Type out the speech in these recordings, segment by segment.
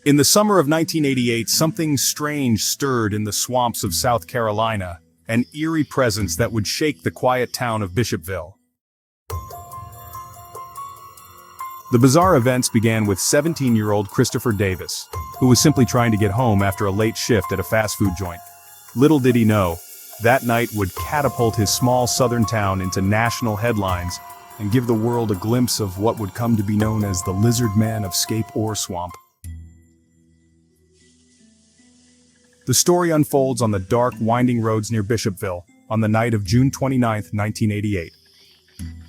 In the summer of 1988, something strange stirred in the swamps of South Carolina, an eerie presence that would shake the quiet town of Bishopville. The bizarre events began with 17-year-old Christopher Davis, who was simply trying to get home after a late shift at a fast food joint. Little did he know, that night would catapult his small southern town into national headlines and give the world a glimpse of what would come to be known as the Lizard Man of Scape or Swamp. The story unfolds on the dark, winding roads near Bishopville on the night of June 29, 1988.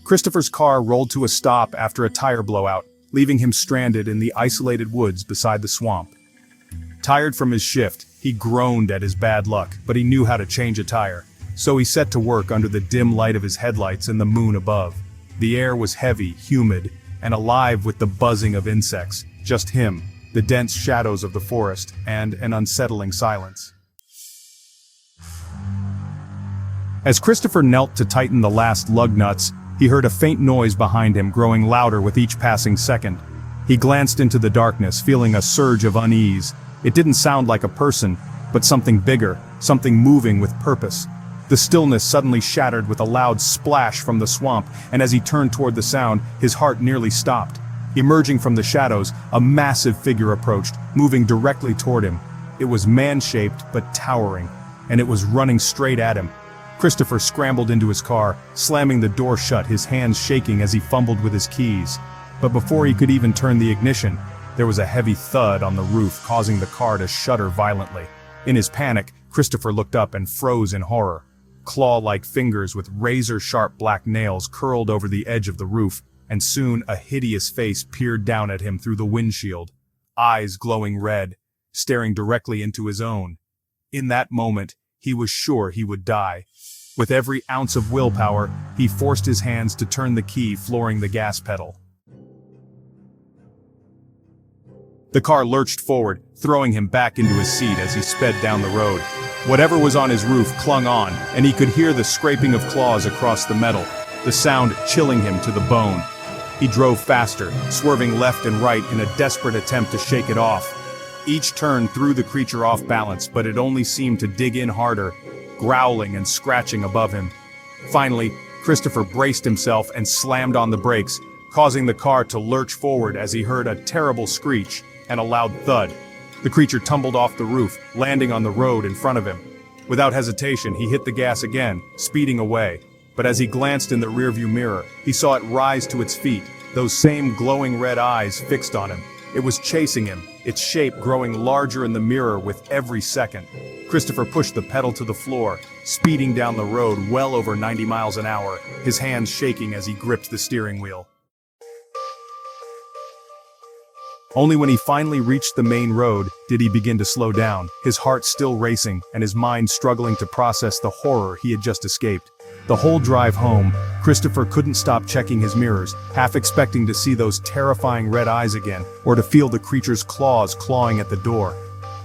Christopher's car rolled to a stop after a tire blowout, leaving him stranded in the isolated woods beside the swamp. Tired from his shift, he groaned at his bad luck, but he knew how to change a tire, so he set to work under the dim light of his headlights and the moon above. The air was heavy, humid, and alive with the buzzing of insects. Just him, the dense shadows of the forest, and an unsettling silence. As Christopher knelt to tighten the last lug nuts, he heard a faint noise behind him growing louder with each passing second. He glanced into the darkness, feeling a surge of unease. It didn't sound like a person, but something bigger, something moving with purpose. The stillness suddenly shattered with a loud splash from the swamp, and as he turned toward the sound, his heart nearly stopped. Emerging from the shadows, a massive figure approached, moving directly toward him. It was man-shaped but towering, and it was running straight at him. Christopher scrambled into his car, slamming the door shut, his hands shaking as he fumbled with his keys. But before he could even turn the ignition, there was a heavy thud on the roof, causing the car to shudder violently. In his panic, Christopher looked up and froze in horror. Claw-like fingers with razor-sharp black nails curled over the edge of the roof, and soon a hideous face peered down at him through the windshield, eyes glowing red, staring directly into his own. In that moment, he was sure he would die. With every ounce of willpower, he forced his hands to turn the key, flooring the gas pedal. The car lurched forward, throwing him back into his seat as he sped down the road. Whatever was on his roof clung on, and he could hear the scraping of claws across the metal, the sound chilling him to the bone. He drove faster, swerving left and right in a desperate attempt to shake it off. Each turn threw the creature off balance, but it only seemed to dig in harder, growling and scratching above him. Finally, Christopher braced himself and slammed on the brakes, causing the car to lurch forward as he heard a terrible screech and a loud thud. The creature tumbled off the roof, landing on the road in front of him. Without hesitation, he hit the gas again, speeding away. But as he glanced in the rearview mirror, he saw it rise to its feet, those same glowing red eyes fixed on him. It was chasing him, its shape growing larger in the mirror with every second. Christopher pushed the pedal to the floor, speeding down the road well over 90 miles an hour, his hands shaking as he gripped the steering wheel. Only when he finally reached the main road did he begin to slow down, his heart still racing and his mind struggling to process the horror he had just escaped. The whole drive home, Christopher couldn't stop checking his mirrors, half expecting to see those terrifying red eyes again, or to feel the creature's claws clawing at the door.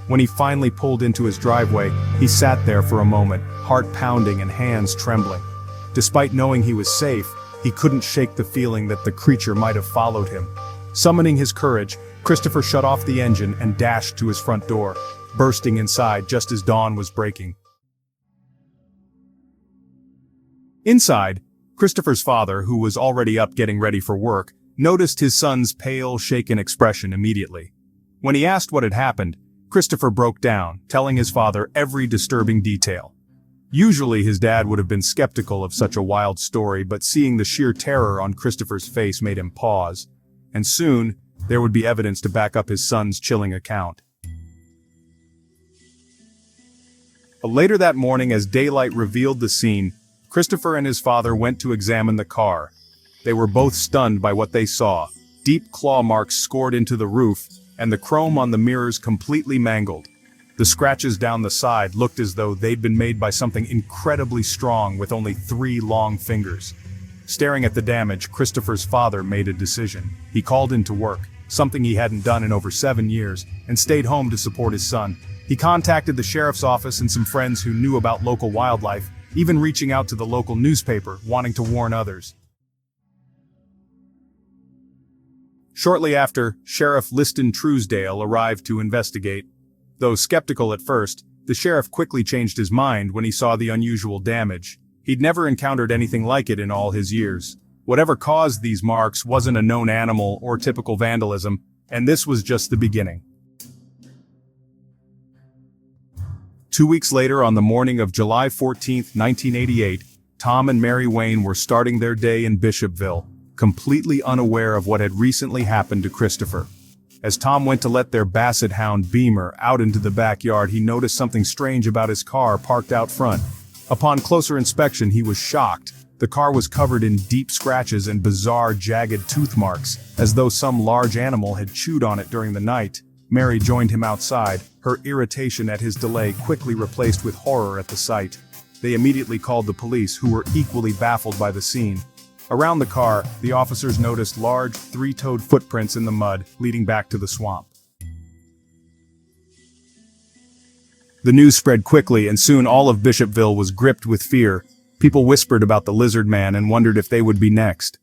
When he finally pulled into his driveway, he sat there for a moment, heart pounding and hands trembling. Despite knowing he was safe, he couldn't shake the feeling that the creature might have followed him. Summoning his courage, Christopher shut off the engine and dashed to his front door, bursting inside just as dawn was breaking. Inside, Christopher's father, who was already up getting ready for work, noticed his son's pale, shaken expression immediately. When he asked what had happened, Christopher broke down, telling his father every disturbing detail. Usually his dad would have been skeptical of such a wild story, but seeing the sheer terror on Christopher's face made him pause. And soon, there would be evidence to back up his son's chilling account. Later that morning, as daylight revealed the scene, Christopher and his father went to examine the car. They were both stunned by what they saw. Deep claw marks scored into the roof, and the chrome on the mirrors completely mangled. The scratches down the side looked as though they'd been made by something incredibly strong with only 3 long fingers. Staring at the damage, Christopher's father made a decision. He called into work, something he hadn't done in over 7 years, and stayed home to support his son. He contacted the sheriff's office and some friends who knew about local wildlife, even reaching out to the local newspaper, wanting to warn others. Shortly after, Sheriff Liston Truesdale arrived to investigate. Though skeptical at first, the sheriff quickly changed his mind when he saw the unusual damage. He'd never encountered anything like it in all his years. Whatever caused these marks wasn't a known animal or typical vandalism, and this was just the beginning. 2 weeks later, on the morning of July 14, 1988, Tom and Mary Wayne were starting their day in Bishopville, completely unaware of what had recently happened to Christopher. As Tom went to let their Basset Hound Beamer out into the backyard, he noticed something strange about his car parked out front. Upon closer inspection, he was shocked. The car was covered in deep scratches and bizarre, jagged tooth marks, as though some large animal had chewed on it during the night. Mary joined him outside, her irritation at his delay quickly replaced with horror at the sight. They immediately called the police, who were equally baffled by the scene. Around the car, the officers noticed large, three-toed footprints in the mud, leading back to the swamp. The news spread quickly, and soon all of Bishopville was gripped with fear. People whispered about the lizard man and wondered if they would be next.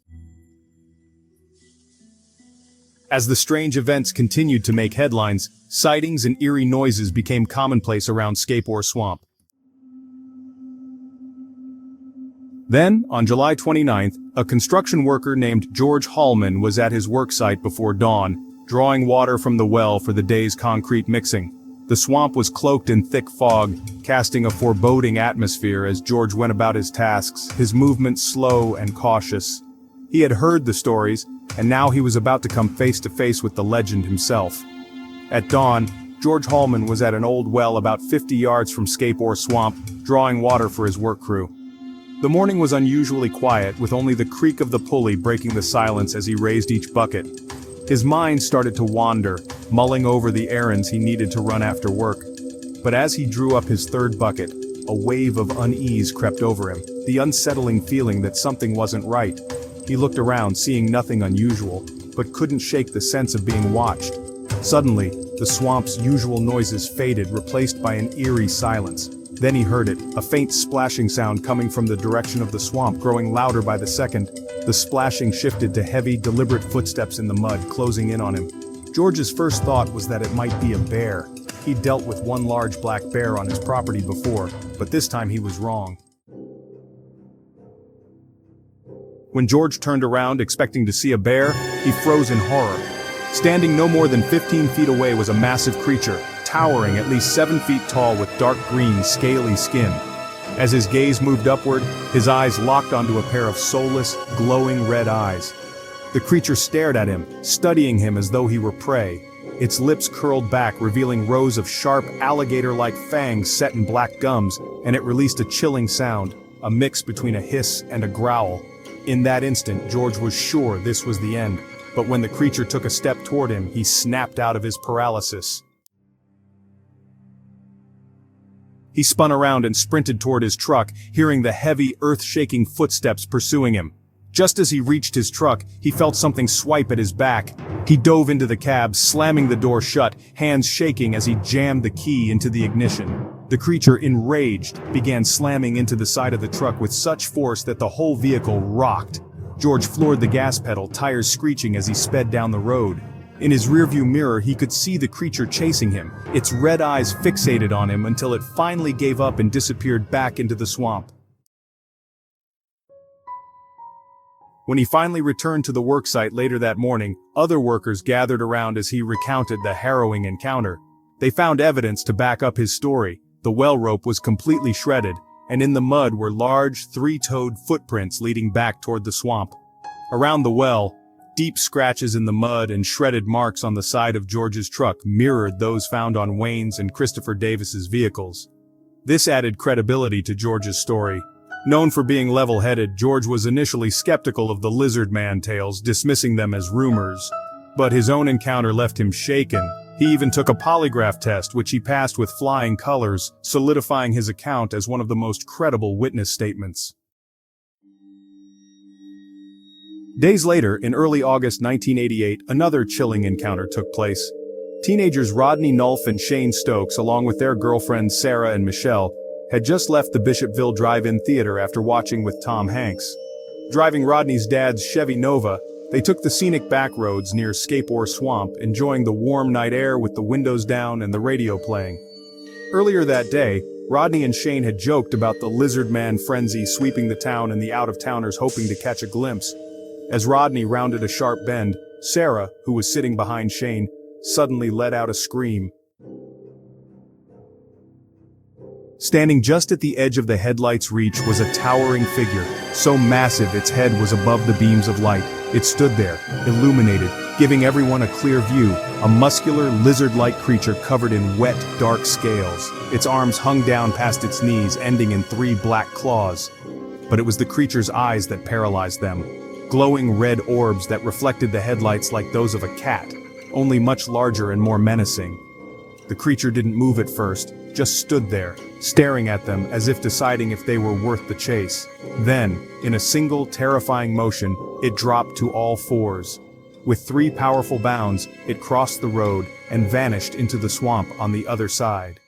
As the strange events continued to make headlines, sightings and eerie noises became commonplace around Scape Swamp. Then, on July 29th, a construction worker named George Hallman was at his worksite before dawn, drawing water from the well for the day's concrete mixing. The swamp was cloaked in thick fog, casting a foreboding atmosphere as George went about his tasks, his movements slow and cautious. He had heard the stories, and now he was about to come face to face with the legend himself. At dawn, George Hallman was at an old well about 50 yards from Scape Swamp, drawing water for his work crew. The morning was unusually quiet, with only the creak of the pulley breaking the silence as he raised each bucket. His mind started to wander, mulling over the errands he needed to run after work. But as he drew up his third bucket, a wave of unease crept over him, the unsettling feeling that something wasn't right. He looked around, seeing nothing unusual, but couldn't shake the sense of being watched. Suddenly, the swamp's usual noises faded, replaced by an eerie silence. Then he heard it, a faint splashing sound coming from the direction of the swamp, growing louder by the second. The splashing shifted to heavy, deliberate footsteps in the mud, closing in on him. George's first thought was that it might be a bear. He'd dealt with one large black bear on his property before, but this time he was wrong. When George turned around expecting to see a bear, he froze in horror. Standing no more than 15 feet away was a massive creature, towering at least 7 feet tall with dark green, scaly skin. As his gaze moved upward, his eyes locked onto a pair of soulless, glowing red eyes. The creature stared at him, studying him as though he were prey. Its lips curled back, revealing rows of sharp, alligator-like fangs set in black gums, and it released a chilling sound, a mix between a hiss and a growl. In that instant, George was sure this was the end, but when the creature took a step toward him, he snapped out of his paralysis. He spun around and sprinted toward his truck, hearing the heavy, earth-shaking footsteps pursuing him. Just as he reached his truck, he felt something swipe at his back. He dove into the cab, slamming the door shut, hands shaking as he jammed the key into the ignition. The creature, enraged, began slamming into the side of the truck with such force that the whole vehicle rocked. George floored the gas pedal, tires screeching as he sped down the road. In his rearview mirror, he could see the creature chasing him, its red eyes fixated on him until it finally gave up and disappeared back into the swamp. When he finally returned to the worksite later that morning, other workers gathered around as he recounted the harrowing encounter. They found evidence to back up his story. The well rope was completely shredded, and in the mud were large, three-toed footprints leading back toward the swamp. Around the well, deep scratches in the mud and shredded marks on the side of George's truck mirrored those found on Wayne's and Christopher Davis's vehicles. This added credibility to George's story. Known for being level-headed, George was initially skeptical of the lizard man tales, dismissing them as rumors. But his own encounter left him shaken. He even took a polygraph test, which he passed with flying colors, solidifying his account as one of the most credible witness statements. Days later, in early August 1988, another chilling encounter took place. Teenagers Rodney Nulf and Shane Stokes, along with their girlfriends Sarah and Michelle, had just left the Bishopville Drive-In Theater after watching with Tom Hanks. Driving Rodney's dad's Chevy Nova, They took the scenic back roads near Scape swamp, enjoying the warm night air with the windows down and the radio playing. Earlier that day, Rodney and Shane had joked about the lizard man frenzy sweeping the town and the out-of-towners hoping to catch a glimpse. As Rodney rounded a sharp bend, Sarah, who was sitting behind Shane, suddenly let out a scream. Standing just at the edge of the headlight's reach was a towering figure, so massive its head was above the beams of light. It stood there, illuminated, giving everyone a clear view, a muscular, lizard-like creature covered in wet, dark scales. Its arms hung down past its knees, ending in 3 black claws. But it was the creature's eyes that paralyzed them. Glowing red orbs that reflected the headlights like those of a cat, only much larger and more menacing. The creature didn't move at first, just stood there, staring at them as if deciding if they were worth the chase. Then, in a single terrifying motion, it dropped to all fours. With 3 powerful bounds, it crossed the road and vanished into the swamp on the other side.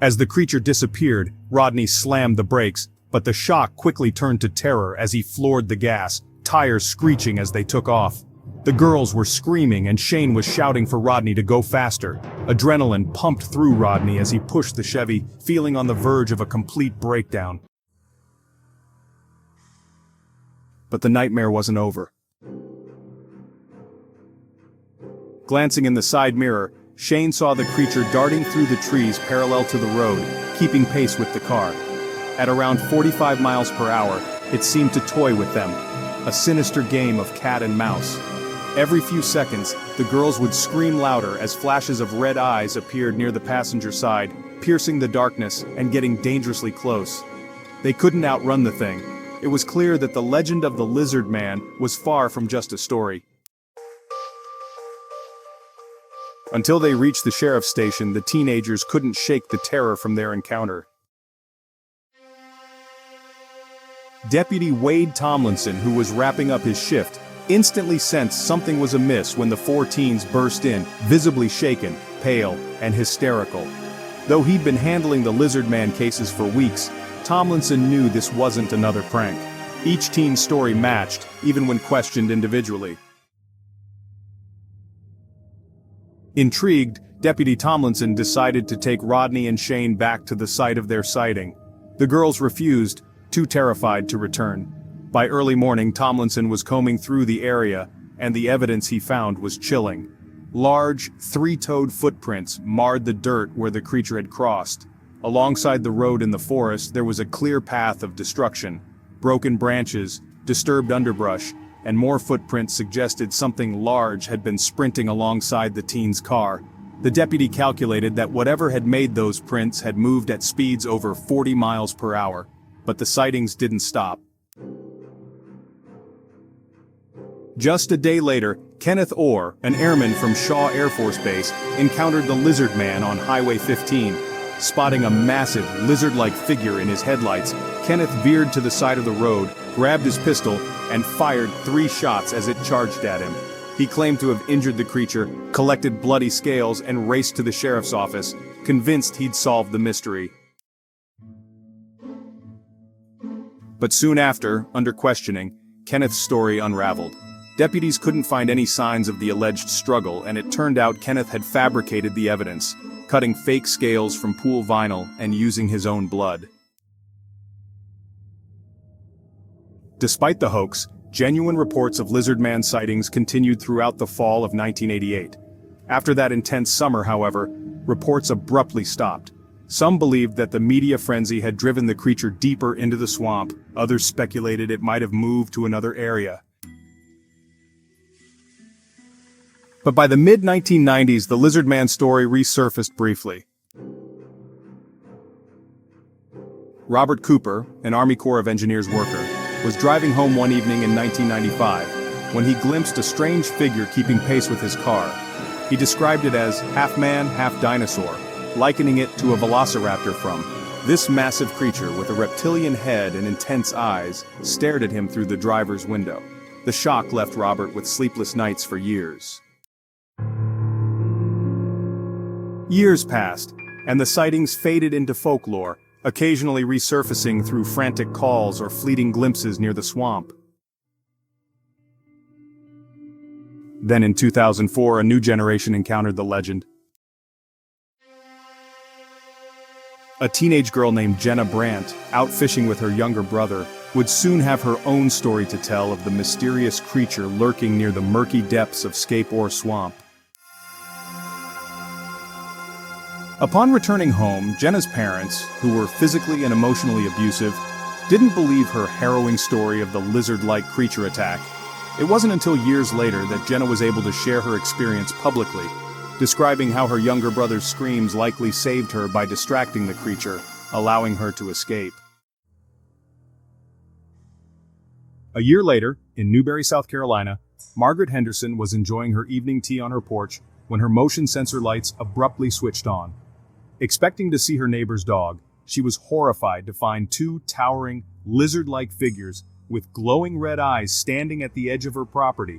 As the creature disappeared, Rodney slammed the brakes, but the shock quickly turned to terror as he floored the gas, tires screeching as they took off. The girls were screaming and Shane was shouting for Rodney to go faster. Adrenaline pumped through Rodney as he pushed the Chevy, feeling on the verge of a complete breakdown. But the nightmare wasn't over. Glancing in the side mirror, Shane saw the creature darting through the trees parallel to the road, keeping pace with the car. At around 45 miles per hour, it seemed to toy with them, a sinister game of cat and mouse. Every few seconds, the girls would scream louder as flashes of red eyes appeared near the passenger side, piercing the darkness and getting dangerously close. They couldn't outrun the thing. It was clear that the legend of the lizard man was far from just a story. Until they reached the sheriff's station, the teenagers couldn't shake the terror from their encounter. Deputy Wade Tomlinson, who was wrapping up his shift, instantly sensed something was amiss when the 4 teens burst in, visibly shaken, pale, and hysterical. Though he'd been handling the lizard man cases for weeks, Tomlinson knew this wasn't another prank. Each teen's story matched, even when questioned individually. Intrigued, Deputy Tomlinson decided to take Rodney and Shane back to the site of their sighting. The girls refused, too terrified to return. By early morning, Tomlinson was combing through the area, and the evidence he found was chilling. Large, 3-toed footprints marred the dirt where the creature had crossed. Alongside the road in the forest, there was a clear path of destruction. Broken branches, disturbed underbrush, and more footprints suggested something large had been sprinting alongside the teen's car. The deputy calculated that whatever had made those prints had moved at speeds over 40 miles per hour. But the sightings didn't stop. Just a day later, Kenneth Orr, an airman from Shaw Air Force Base, encountered the lizard man on Highway 15. Spotting a massive, lizard-like figure in his headlights, Kenneth veered to the side of the road, grabbed his pistol, and fired 3 shots as it charged at him. He claimed to have injured the creature, collected bloody scales, and raced to the sheriff's office, convinced he'd solved the mystery. But soon after, under questioning, Kenneth's story unraveled. Deputies couldn't find any signs of the alleged struggle, and it turned out Kenneth had fabricated the evidence, cutting fake scales from pool vinyl and using his own blood. Despite the hoax, genuine reports of lizard man sightings continued throughout the fall of 1988. After that intense summer, however, reports abruptly stopped. Some believed that the media frenzy had driven the creature deeper into the swamp. Others speculated it might have moved to another area. But by the mid-1990s, the lizard man story resurfaced briefly. Robert Cooper, an Army Corps of Engineers worker, was driving home one evening in 1995 when he glimpsed a strange figure keeping pace with his car. He described it as half man, half dinosaur, likening it to a velociraptor from. This massive creature with a reptilian head and intense eyes stared at him through the driver's window. The shock left Robert with sleepless nights for years. Years passed, and the sightings faded into folklore, occasionally resurfacing through frantic calls or fleeting glimpses near the swamp. Then in 2004, a new generation encountered the legend. A teenage girl named Jenna Brandt, out fishing with her younger brother, would soon have her own story to tell of the mysterious creature lurking near the murky depths of Scape swamp. Upon returning home, Jenna's parents, who were physically and emotionally abusive, didn't believe her harrowing story of the lizard-like creature attack. It wasn't until years later that Jenna was able to share her experience publicly, describing how her younger brother's screams likely saved her by distracting the creature, allowing her to escape. A year later, in Newberry, South Carolina, Margaret Henderson was enjoying her evening tea on her porch when her motion sensor lights abruptly switched on. Expecting to see her neighbor's dog, she was horrified to find two towering, lizard-like figures with glowing red eyes standing at the edge of her property.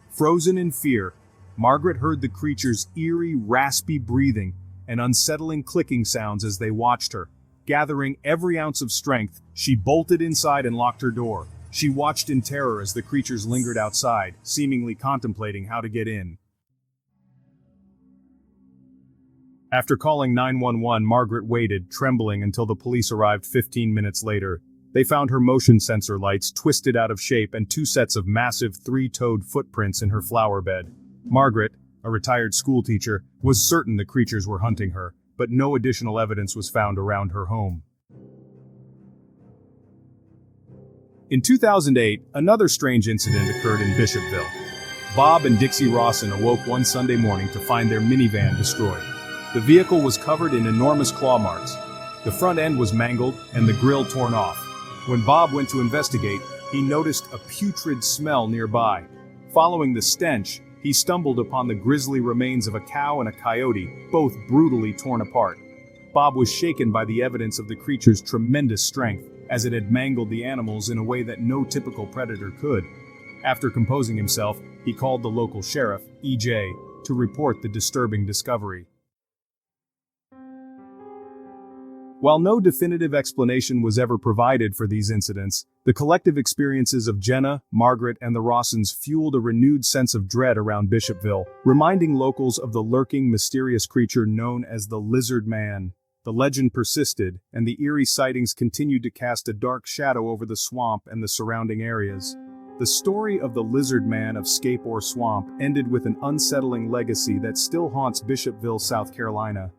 Frozen in fear, Margaret heard the creature's eerie, raspy breathing and unsettling clicking sounds as they watched her. Gathering every ounce of strength, she bolted inside and locked her door. She watched in terror as the creatures lingered outside, seemingly contemplating how to get in. After calling 911, Margaret waited, trembling, until the police arrived 15 minutes later. They found her motion sensor lights twisted out of shape and two sets of massive three-toed footprints in her flower bed. Margaret, a retired schoolteacher, was certain the creatures were hunting her, but no additional evidence was found around her home. In 2008, another strange incident occurred in Bishopville. Bob and Dixie Rawson awoke one Sunday morning to find their minivan destroyed. The vehicle was covered in enormous claw marks. The front end was mangled and the grille torn off. When Bob went to investigate, he noticed a putrid smell nearby. Following the stench, he stumbled upon the grisly remains of a cow and a coyote, both brutally torn apart. Bob was shaken by the evidence of the creature's tremendous strength, as it had mangled the animals in a way that no typical predator could. After composing himself, he called the local sheriff, E.J., to report the disturbing discovery. While no definitive explanation was ever provided for these incidents, the collective experiences of Jenna, Margaret, and the Rawsons fueled a renewed sense of dread around Bishopville, reminding locals of the lurking, mysterious creature known as the Lizard Man. The legend persisted, and the eerie sightings continued to cast a dark shadow over the swamp and the surrounding areas. The story of the Lizard Man of Scape Swamp ended with an unsettling legacy that still haunts Bishopville, South Carolina.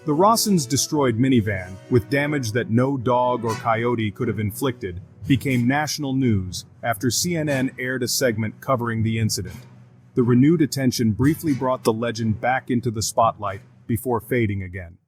The Rawsons' destroyed minivan, with damage that no dog or coyote could have inflicted, became national news after CNN aired a segment covering the incident. The renewed attention briefly brought the legend back into the spotlight before fading again.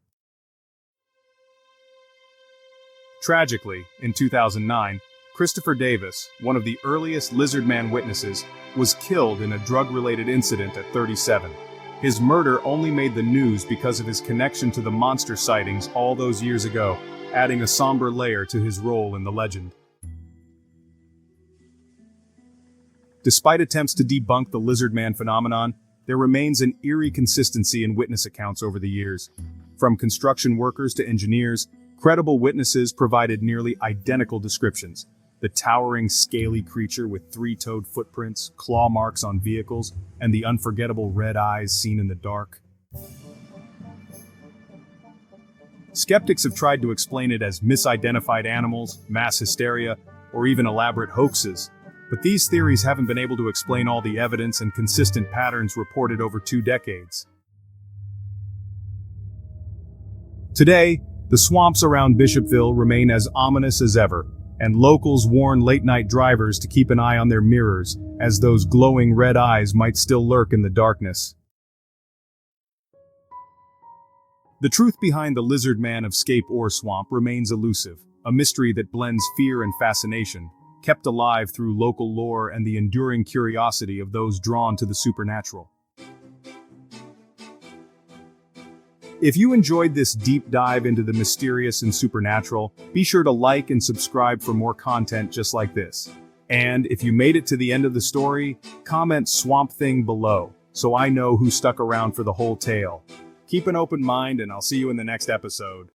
Tragically, in 2009, Christopher Davis, one of the earliest Lizard Man witnesses, was killed in a drug-related incident at 37. His murder only made the news because of his connection to the monster sightings all those years ago, adding a somber layer to his role in the legend. Despite attempts to debunk the Lizard Man phenomenon, there remains an eerie consistency in witness accounts over the years. From construction workers to engineers, credible witnesses provided nearly identical descriptions. The towering, scaly creature with three-toed footprints, claw marks on vehicles, and the unforgettable red eyes seen in the dark. Skeptics have tried to explain it as misidentified animals, mass hysteria, or even elaborate hoaxes, but these theories haven't been able to explain all the evidence and consistent patterns reported over 2 decades. Today, the swamps around Bishopville remain as ominous as ever, and locals warn late-night drivers to keep an eye on their mirrors, as those glowing red eyes might still lurk in the darkness. The truth behind the Lizard Man of Scape Swamp remains elusive, a mystery that blends fear and fascination, kept alive through local lore and the enduring curiosity of those drawn to the supernatural. If you enjoyed this deep dive into the mysterious and supernatural, be sure to like and subscribe for more content just like this. And if you made it to the end of the story, comment Swamp Thing below, so I know who stuck around for the whole tale. Keep an open mind and I'll see you in the next episode.